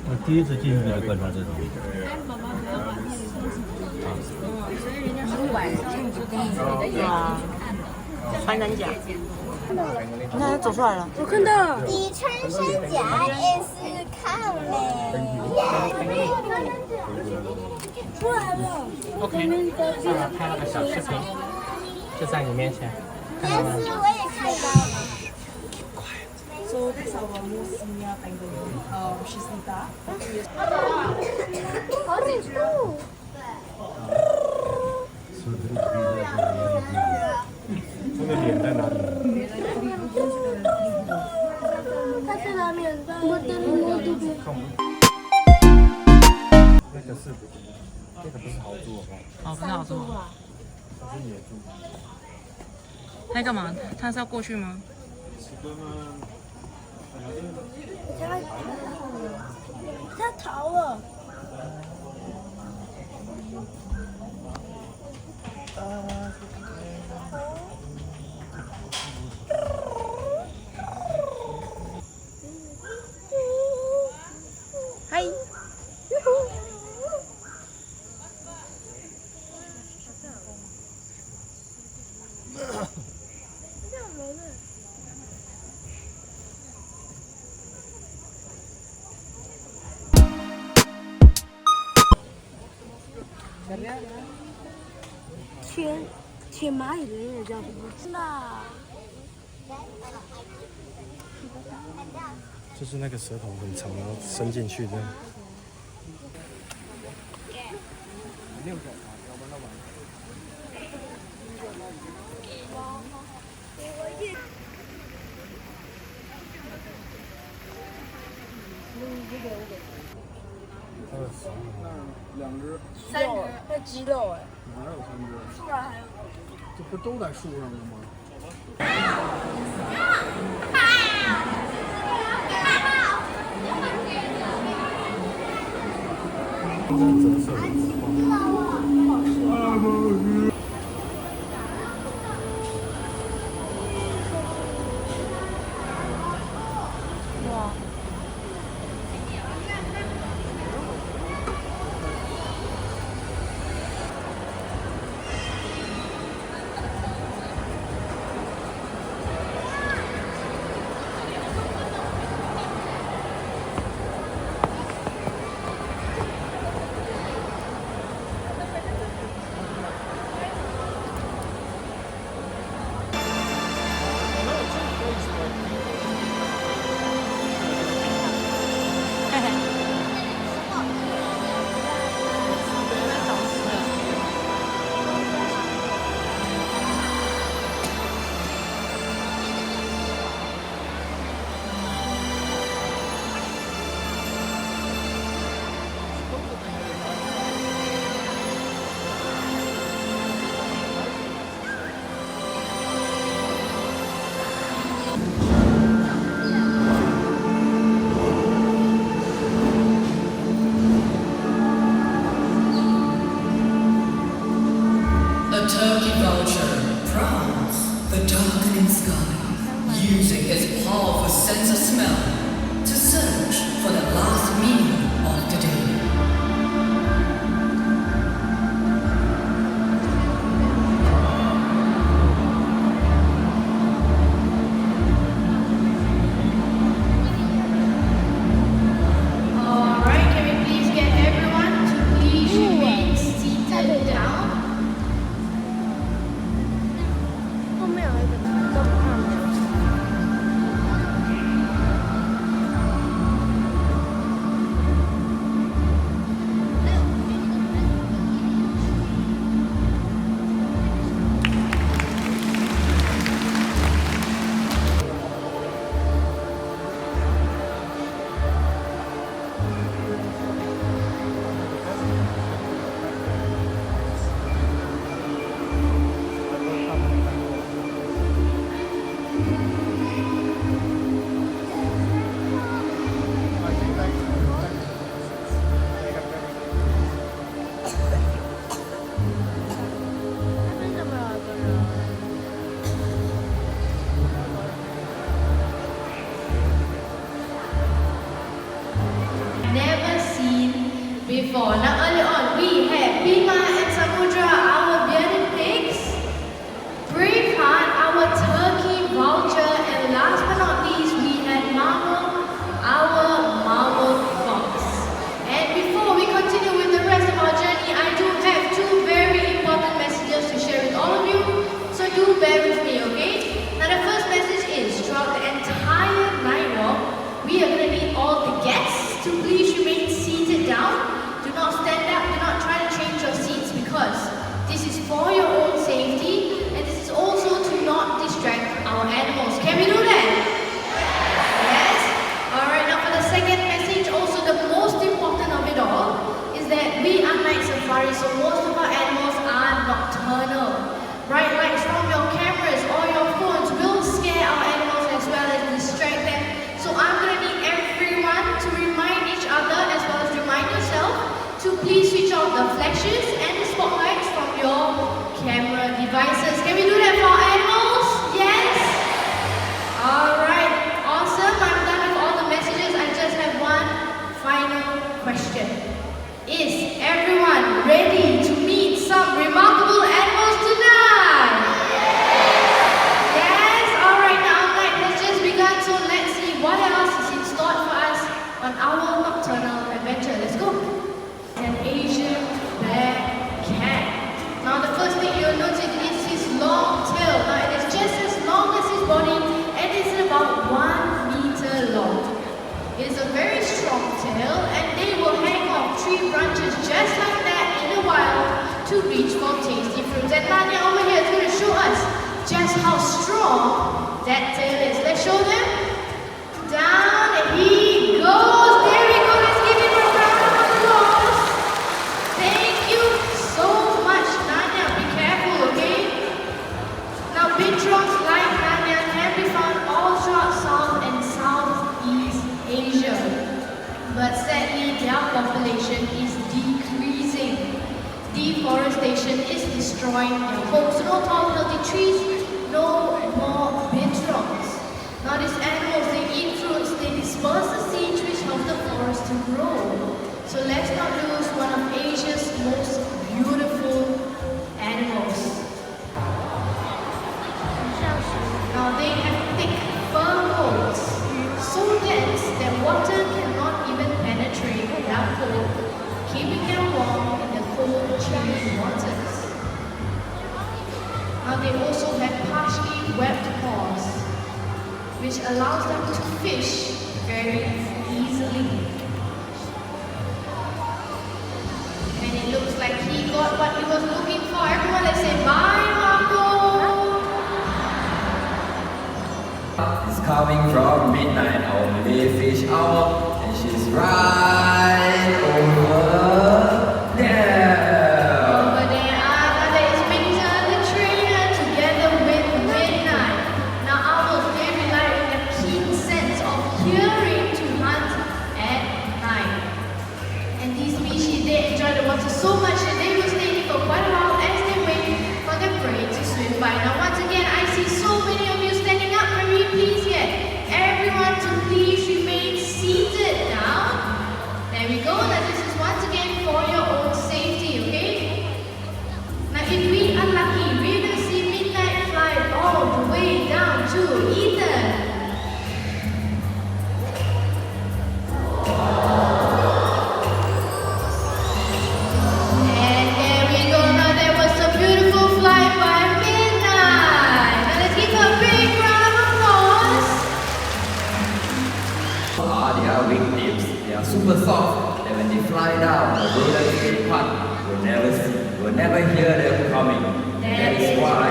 我第一次进去就观察这种。所以人家说晚上就可以的眼睛去看的。穿山甲，你看走出来了，我看到。你穿山甲也是看嘞。出来了。OK， 拍了个小视频，就在你面前。但是我也看到了。So that's our most senior penguin. She's Nita. 好几只。这个脸在哪里？它在哪里？那个是，那个不是豪猪哦，不是好猪，它是野猪。他在干嘛？他是要过去吗？它逃了。嗨。舔蚂蚁的人也叫什么？真的。就是那个舌头很长，然后伸进去这样。2只3只，那鸡肉哎。哪有3只？树上还有。这不都在树上的吗？折射。哇。Beautiful. Now earlier on we had Bima and Samudra, our bearded pigs, Braveheart, our turkey vulture, and last but not least we had Marvel, our marble fox. And before we continue with the rest of our journey, I do have two very important messages to share with all of you, so do bear with me, okay? Now the first message is, throughout the entire night walk, we are going to need all the guests to please remain seated down. Do not stand up, do not try to change your seats, because this is for your own safety, and this is also to not distract our animals. Can we do that? Yes? Alright, now for the second message, also the most important of it all, is that we are night safari, so most of our animals are nocturnal. Bright lights from your cameras or your phones will scare our animals as well as distract them. So I'm going to need everyone to remind each other as well as remind yourself to please switch off the flashes and the spotlights from your camera devices. Can we do that for our animals? Yes? Alright, awesome. I'm done with all the messages. I just have one final question. Is everyone ready to meet some remarkable animals tonight? Yes? Alright, now our night has just begun, so let's see what else is in store for us on our nocturnal adventure. Let's go. An Asian bear cat. Now the first thing you'll notice is his long tail. Now it is just as long as his body and it's about 1 meter long. It is a very strong tail and they will hang off tree branches just like that in the wild to reach for tasty fruits. And Tanya over here is going to show us just how strong that tail is. Let's show them. Down and he goes. There we go. Let's give him a round of applause. Thank you so much, Nanya. Be careful, okay? Now, bintrogs like Nanya can be found all throughout South and Southeast Asia. But sadly, their population is decreasing. Deforestation is destroying their homes. No tall, healthy trees, no more bintrogs. Now, these animals, they eat fruits, they disperse the seeds which help the forest to grow. So let's not lose one of Asia's most beautiful animals. Now they have thick fur coats, so dense that water cannot even penetrate their coat, keeping them warm in the cold, chilly waters. Now they also have partially webbed paws, which allows them to fish very easily. And it looks like he got what he was looking for. Everyone, let's say bye, Marco! It's coming from midnight, our Malay fish hour, and she's right over there. Over there, that is Winter the trainer together with Midnight. Now owls, they rely on their keen sense of hearing to hunt at night. And these species, they enjoy the water so much that they will stay here for quite a while as they wait for their prey to swim by. Now once again, I see so many of you standing up. Can we please get everyone to please remain seated now? There we go. Now this is once again for your own safety, okay? Now if we are lucky, we're going to see Midnight fly all the way down to Ethan. And there we go. Now there was a beautiful flight by Midnight. Now let's give her a big round of applause. Their wing tips, they are super soft, and when they fly down, the roller skate park will never hear them coming. That is why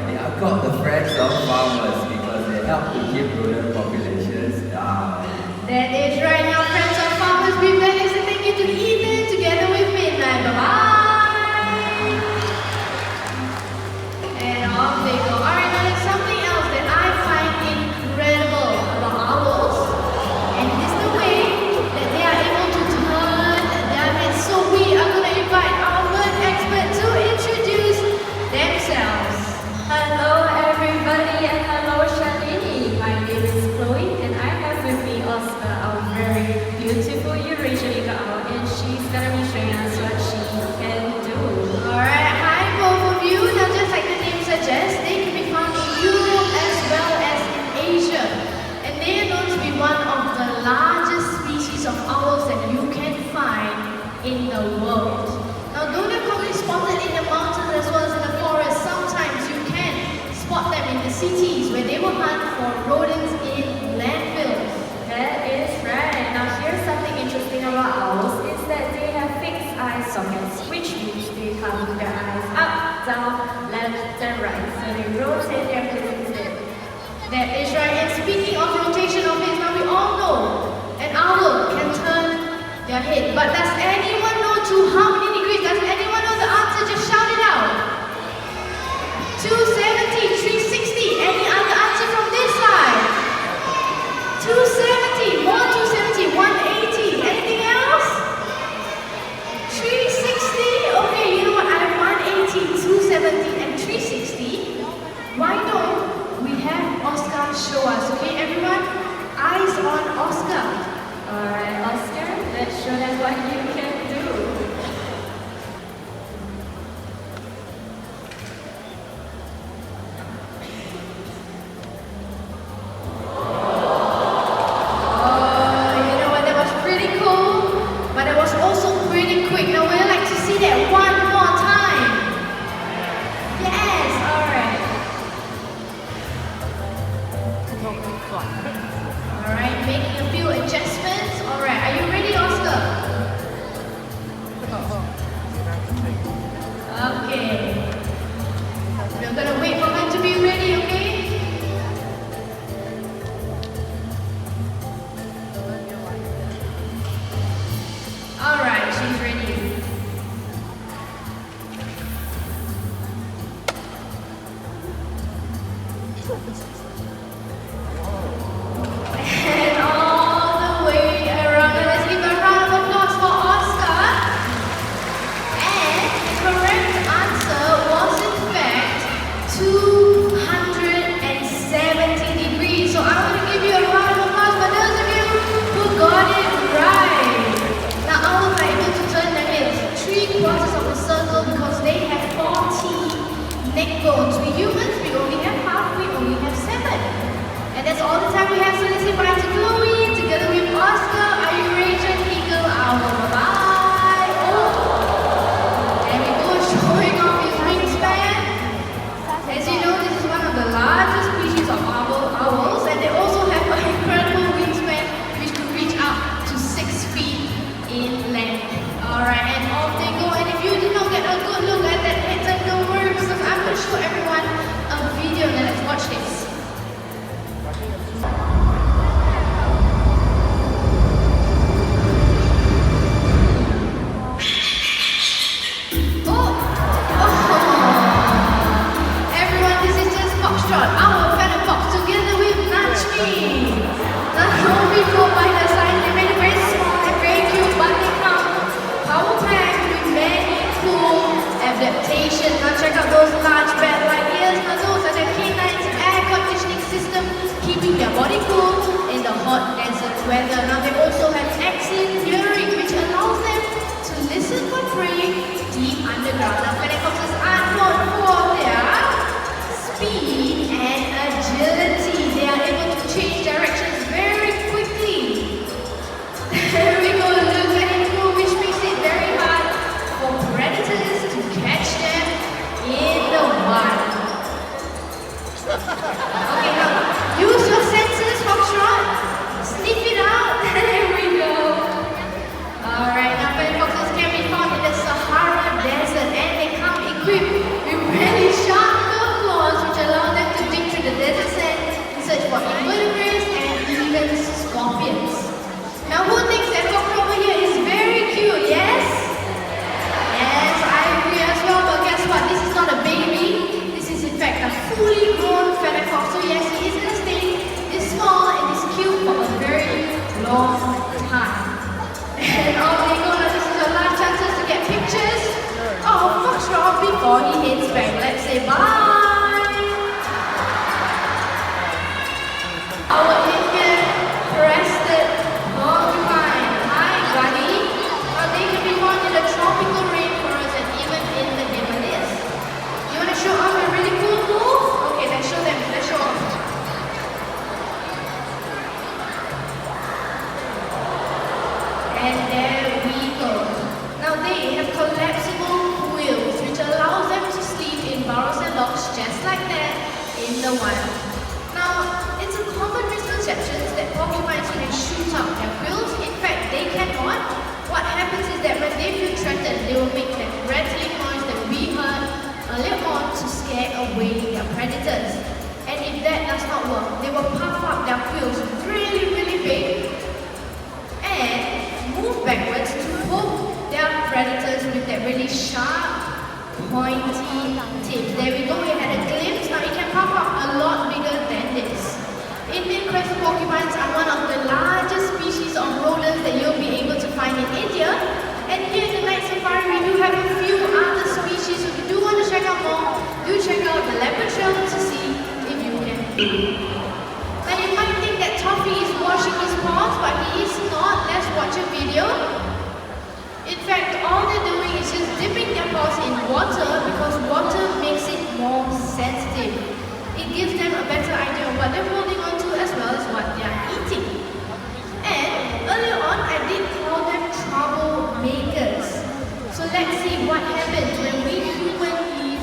they are called the friends of farmers, because they help to keep rural populations down. That is right. Now, friends of farmers, we've done this, and thank you to Ethan together with Midnight. Bye-bye. And off they go. Alright, now there's something else that I find incredible about owls. And it is the way that they are able to turn their heads. So we are going to invite our bird expert to introduce themselves. Hello everybody and hello Shalini. My name is Chloe and I have with me Oscar, our very very beautiful Eurasian eagle owl, and she's gonna be showing us what she can do. Alright, hi both of you. Now just like the name suggests, they can be found in Europe as well as in Asia. And they are known to be one of the largest species of owls that you can find in the world. Now though they're commonly spotted in the mountains as well as in the forest, sometimes you can spot them in the cities where they will hunt for rodents in landfills. That is right. Now here's something interesting about owls is that they have fixed eye sockets, which means they can move their eyes up, down, left, and right. So they rotate their heads instead. That is right. And speaking of rotation of heads, now we all know an owl can turn their head. But does anyone know to how many degrees? Does anyone know the answer? Just shout it out. 270, 360. Any other answer from this side? 270, more 270, 180. Anything else? 360. Okay, you know what? I have 180, 270, and 360. Why don't we have Oscar show us? Okay, everyone? Eyes on Oscar. Alright, Oscar, let's show them what you can do. And all the way around. Let's give a round of applause for Oscar. And the correct answer was in fact 270 degrees. So I want to give you a round of applause for those of you who got it right. Now owls are able to turn their heads 3/4 of a circle because they have 40 neck bones. We humans, we only have half, we only have 7. And that's all the time we have, so let's say bye to Chloe, together with Oscar, our Eurasian eagle owl. Bye-bye. Oh, there we go, showing off his wingspan. As you know, this is one of the largest species of owls, and they also have an incredible wingspan which could reach up to 6 feet in length. Alright, and off they go. And if you did not get a good look at that headset, don't worry, because I'm going to show everyone a video. Now let's watch this. Now check out those large bat-like ears. Now those are the canines' air conditioning system, keeping their body cool in the hot desert weather. Now they also have excellent hearing, which allows them to listen for prey deep underground. Now helicopters are known for their speed and agility. They are able to change directions very quickly. There we go, look at it go, which makes it very hard for predators to catch them in the wild. Okay, now use your senses, Foxtrot. Sniff it out. There we go. Alright, now helicopters can be found in the Sahara Desert, and they come equipped with really sharp claws which allow them to dig through the desert sand in search for invertebrates and even scorpions. Now who thinks that Foxtrot over here is very cute, yes? Yes, I agree as well, but guess what? This is not a baby. This is in fact a fully grown feather fox. So yes, he is going to stay this small and this cute for a very long time. And off they go. Now this is your last chances to get pictures of Foxtrot before he heads back. Let's say bye. Our Indian crested porcupine. and there we go. Now they have collapsible wheels which allows them to sleep in burrows and logs just like that in the wild. Now, it's a common misconception that porcupines can shoot out their quills. In fact, they cannot. What happens is that when they feel threatened, they will make that rattling noise that we heard earlier on to scare away their predators. And if that does not work, they will puff up their quills really, really big and move backwards to poke their predators with that really sharp, pointy tip. There we go, we had a glimpse. Now it can puff up a lot bigger than this. Indian crested porcupines are one of the largest species of rodents that you'll be able to find in India. And here in the night safari, we do have a few other species. So if you do want to check out more, do check out the leopard trail to see if you can. Now you might think that Toffee is washing his paws, but he is not. Let's watch a video. In fact, all they're doing is just dipping their paws in water because water makes it more sensitive. It gives them a better idea of what they're holding on to as well as what they are eating. And earlier on, I did call them troublemakers. So let's see what happens when we human leave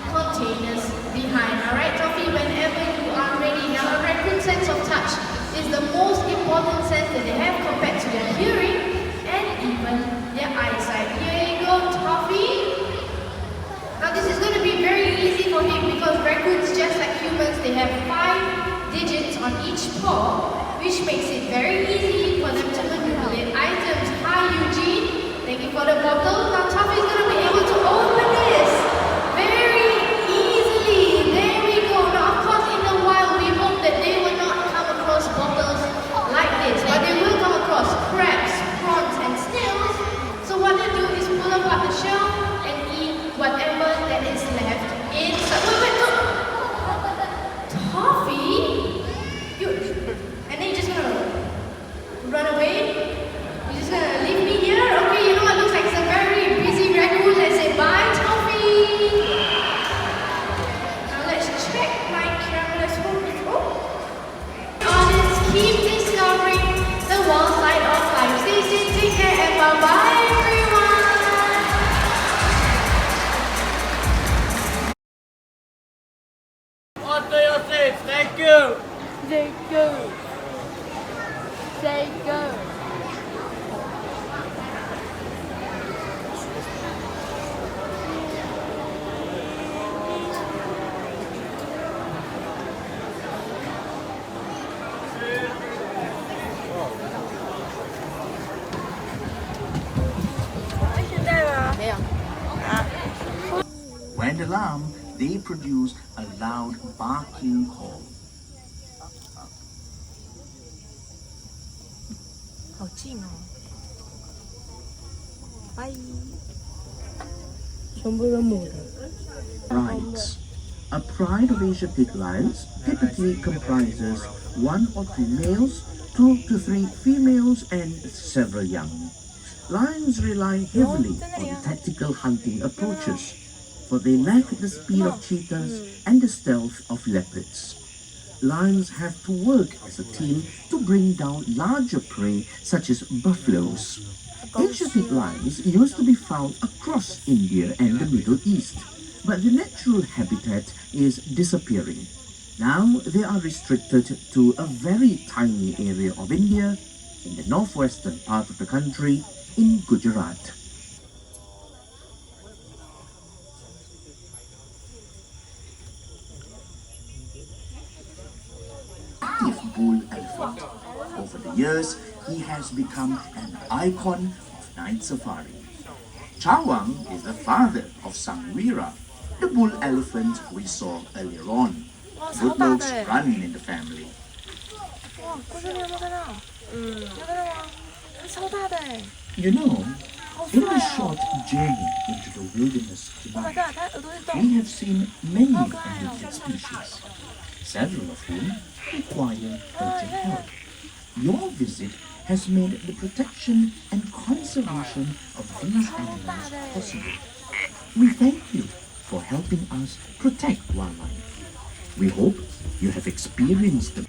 containers behind. Alright, Toffee, whenever you are ready. Now, a raccoon's sense of touch is the most important sense that they have compared to their hearing and even their eyesight. Here you go, Toffee. Now this is going to be very easy for him because raccoons, just like humans, they have 5 digits on each paw, which makes it very easy for them to manipulate items. Hi Eugene, thank you for the bottle. Now Toffee is going to be able to open this very easily. There we go. Now of course in the wild we hope that they will not come across bottles like this, but they will come across crabs, prawns and snails. So what they do is pull apart the shell and eat whatever that is left inside. Wait, look! Toffee? And then you're just gonna run away? You're just gonna leave me here? Okay, you know what? Looks like it's a very busy raccoon. Let's say bye, Toffee! Now let's check my camera. Let's hope it's Audience, keep discovering the wild side of life. Stay safe, take care, and bye-bye, everyone! Thank you. They go. They go. When alarmed, they produce a loud barking call. 好近哦，拜。全部都母的。 Rides. A pride of Asia pig lions typically comprises 1 or 2 males, 2 to 3 females, and several young. Lions rely heavily on tactical hunting approaches, for they lack the speed of cheetahs and the stealth of leopards. Lions have to work as a team to bring down larger prey such as buffaloes. Asiatic lions used to be found across India and the Middle East, but the natural habitat is disappearing. Now they are restricted to a very tiny area of India in the northwestern part of the country in Gujarat. Bull elephant. Over the years, he has become an icon of night safari. Chawang is the father of Sangwira, the bull elephant we saw earlier on. Good looks run in the family. 哇，郭秀你有没有看到？有看到吗？它超大的哎！ You know, in a short journey into the wilderness Oh my tonight, god，它耳朵在动。 we have seen many endangered species, several of whom require urgent help. Your visit has made the protection and conservation of these animals possible. We thank you for helping us protect wildlife. We hope you have experienced the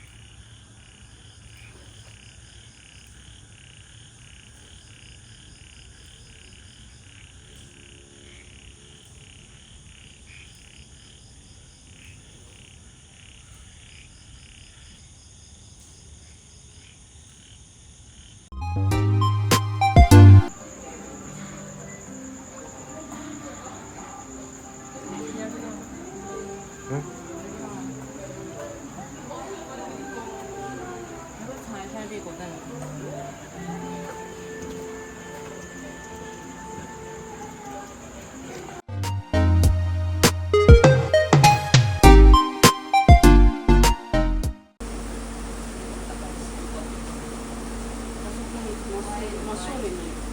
more show with me.